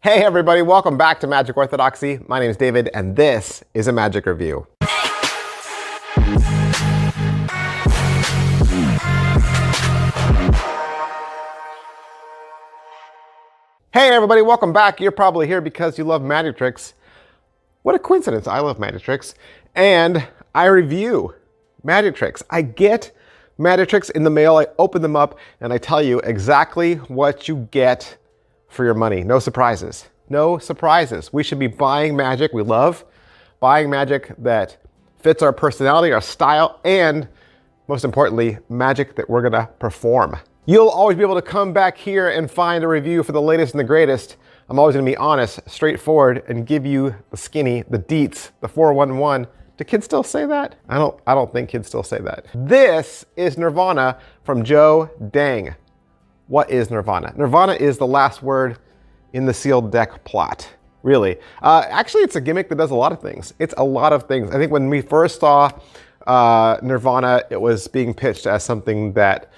Hey everybody, welcome back to Magic Orthodoxy. My name is David and this is a Magic Review. Hey everybody, welcome back. You're probably here because you love magic tricks. What a coincidence, I love magic tricks. And I review magic tricks. I get magic tricks in the mail, I open them up, and I tell you exactly what you get for your money. No surprises. No surprises. We should be buying magic. We love buying magic that fits our personality, our style, and most importantly, magic that we're gonna perform. You'll always be able to come back here and find a review for the latest and the greatest. I'm always gonna be honest, straightforward, and give you the skinny, the deets, the 411. Do kids still say that? I don't think kids still say that. This is Nirvana from Joe Deng. What is Nirvana? Nirvana is the last word in the sealed deck plot, really. Actually, it's a gimmick that does a lot of things. It's a lot of things. I think when we first saw Nirvana, it was being pitched as something that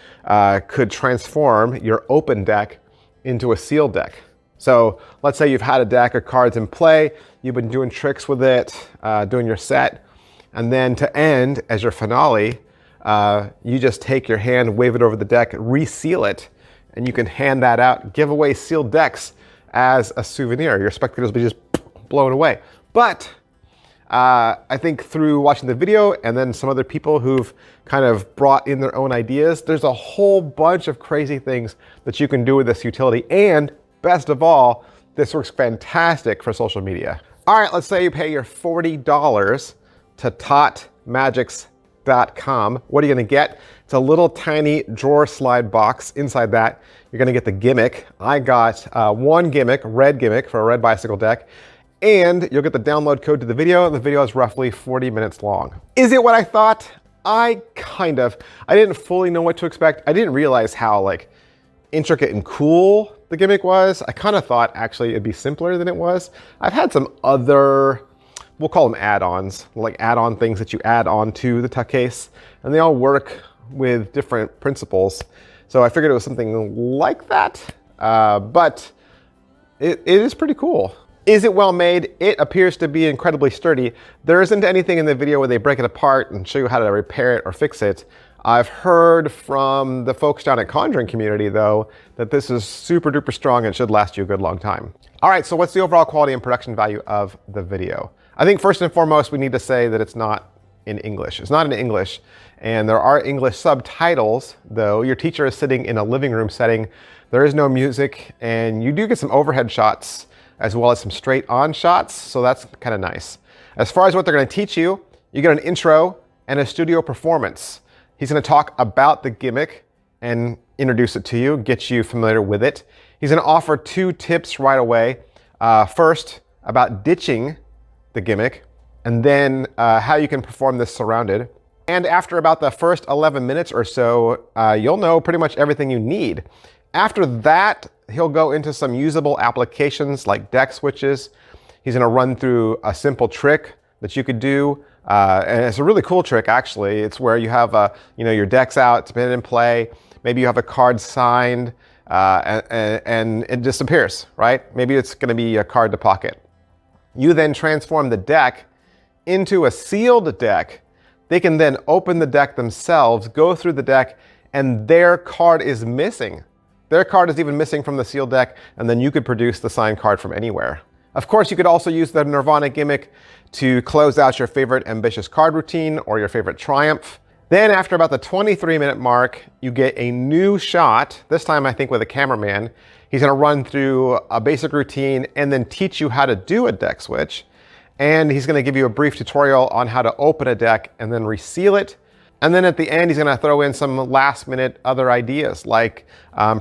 could transform your open deck into a sealed deck. So let's say you've had a deck of cards in play, you've been doing tricks with it, doing your set, and then to end as your finale, you just take your hand, wave it over the deck, reseal it, and you can hand that out, give away sealed decks as a souvenir. Your spectators will be just blown away. But I think through watching the video and then some other people who've kind of brought in their own ideas, there's a whole bunch of crazy things that you can do with this utility. And best of all, this works fantastic for social media. All right, let's say you pay your $40 to totmagics.com. What are you gonna get? It's a little tiny drawer slide box. Inside that, you're gonna get the gimmick. I got one gimmick, red gimmick for a red bicycle deck, and you'll get the download code to the video, and the video is roughly 40 minutes long. Is it what I thought? I didn't fully know what to expect. I didn't realize how intricate and cool the gimmick was. I kind of thought actually it'd be simpler than it was. I've had some other, we'll call them add-ons, like add-on things that you add on to the tuck case, and they all work with different principles. So I figured it was something like that, but it is pretty cool. Is it well made? It appears to be incredibly sturdy. There isn't anything in the video where they break it apart and show you how to repair it or fix it. I've heard from the folks down at Conjuring community though, that this is super duper strong and should last you a good long time. All right, so what's the overall quality and production value of the video? I think first and foremost, we need to say that it's not in English. It's not in English, and there are English subtitles, though. Your teacher is sitting in a living room setting. There is no music, and you do get some overhead shots as well as some straight on shots, so that's kind of nice. As far as what they're gonna teach you, you get an intro and a studio performance. He's gonna talk about the gimmick and introduce it to you, get you familiar with it. He's gonna offer 2 tips right away. First, about ditching the gimmick, and then how you can perform this surrounded. And after about the first 11 minutes or so, you'll know pretty much everything you need. After that, he'll go into some usable applications like deck switches. He's gonna run through a simple trick that you could do. And it's a really cool trick, actually. It's where you have your deck's out, it's been in play. Maybe you have a card signed and it disappears, right? Maybe it's gonna be a card to pocket. You then transform the deck into a sealed deck. They can then open the deck themselves, go through the deck, and their card is missing. Their card is even missing from the sealed deck, and then you could produce the signed card from anywhere. Of course, you could also use the Nirvana gimmick to close out your favorite ambitious card routine or your favorite triumph. Then after about the 23-minute mark, you get a new shot, this time I think with a cameraman. He's gonna run through a basic routine and then teach you how to do a deck switch. And he's gonna give you a brief tutorial on how to open a deck and then reseal it. And then at the end, he's gonna throw in some last minute other ideas like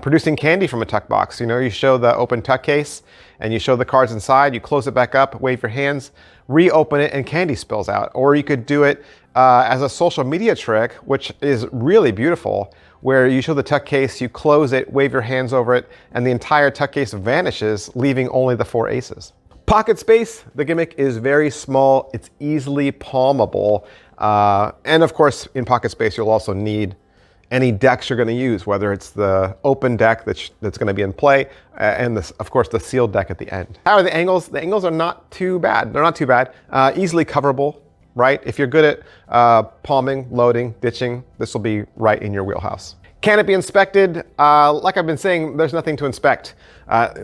producing candy from a tuck box. You show the open tuck case and you show the cards inside, you close it back up, wave your hands, reopen it, and candy spills out. Or you could do it as a social media trick, which is really beautiful, where you show the tuck case, you close it, wave your hands over it, and the entire tuck case vanishes, leaving only the 4 aces. Pocket space, the gimmick is very small. It's easily palmable. And of course, in pocket space, you'll also need any decks you're going to use, whether it's the open deck that's going to be in play, and this, of course, the sealed deck at the end. How are the angles? The angles are not too bad. They're not too bad. Easily coverable, right? If you're good at palming, loading, ditching, this will be right in your wheelhouse. Can it be inspected? Like I've been saying, there's nothing to inspect.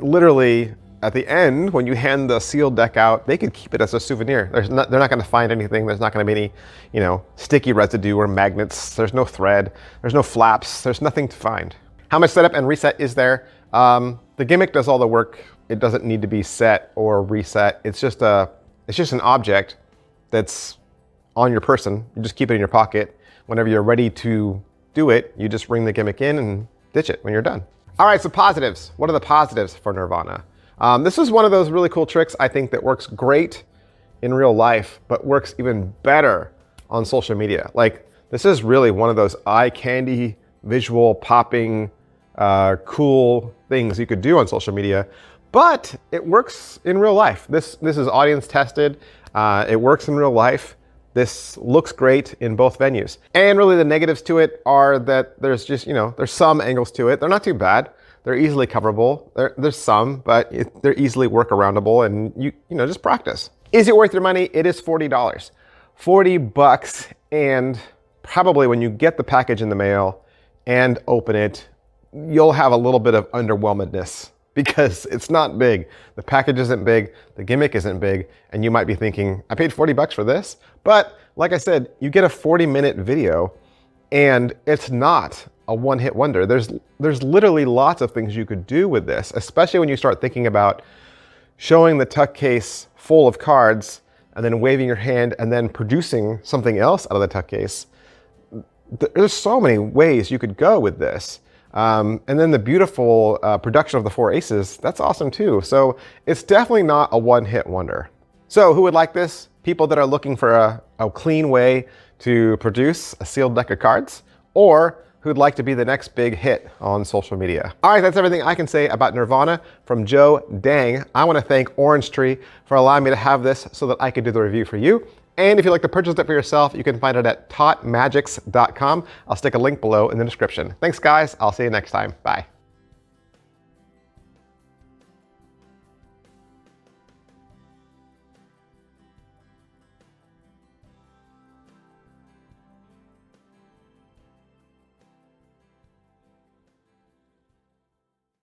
Literally, at the end, when you hand the sealed deck out, they could keep it as a souvenir. They're not going to find anything. There's not going to be any, sticky residue or magnets. There's no thread. There's no flaps. There's nothing to find. How much setup and reset is there? The gimmick does all the work. It doesn't need to be set or reset. It's just an object that's on your person. You just keep it in your pocket. Whenever you're ready to do it, you just ring the gimmick in and ditch it when you're done. All right, so positives. What are the positives for Nirvana? This is one of those really cool tricks I think that works great in real life, but works even better on social media. Like, this is really one of those eye candy, visual popping, cool things you could do on social media, but it works in real life. This is audience tested. It works in real life. This looks great in both venues. And really the negatives to it are that there's just, there's some angles to it. They're not too bad. They're easily coverable. There's some, but they're easily workaroundable, and you just practice. Is it worth your money? It is $40. $40, and probably when you get the package in the mail and open it, you'll have a little bit of underwhelmedness because it's not big. The package isn't big, the gimmick isn't big, and you might be thinking, I paid $40 for this? But like I said, you get a 40-minute video, and it's not a one-hit wonder. There's literally lots of things you could do with this, especially when you start thinking about showing the tuck case full of cards and then waving your hand and then producing something else out of the tuck case. There's so many ways you could go with this. And then the beautiful production of the 4 aces, that's awesome too. So it's definitely not a one-hit wonder. So who would like this? People that are looking for a clean way to produce a sealed deck of cards, or who'd like to be the next big hit on social media. All right, that's everything I can say about Nirvana from Joe Deng. I want to thank Orange Tree for allowing me to have this so that I could do the review for you. And if you'd like to purchase it for yourself, you can find it at taughtmagics.com. I'll stick a link below in the description. Thanks, guys. I'll see you next time. Bye.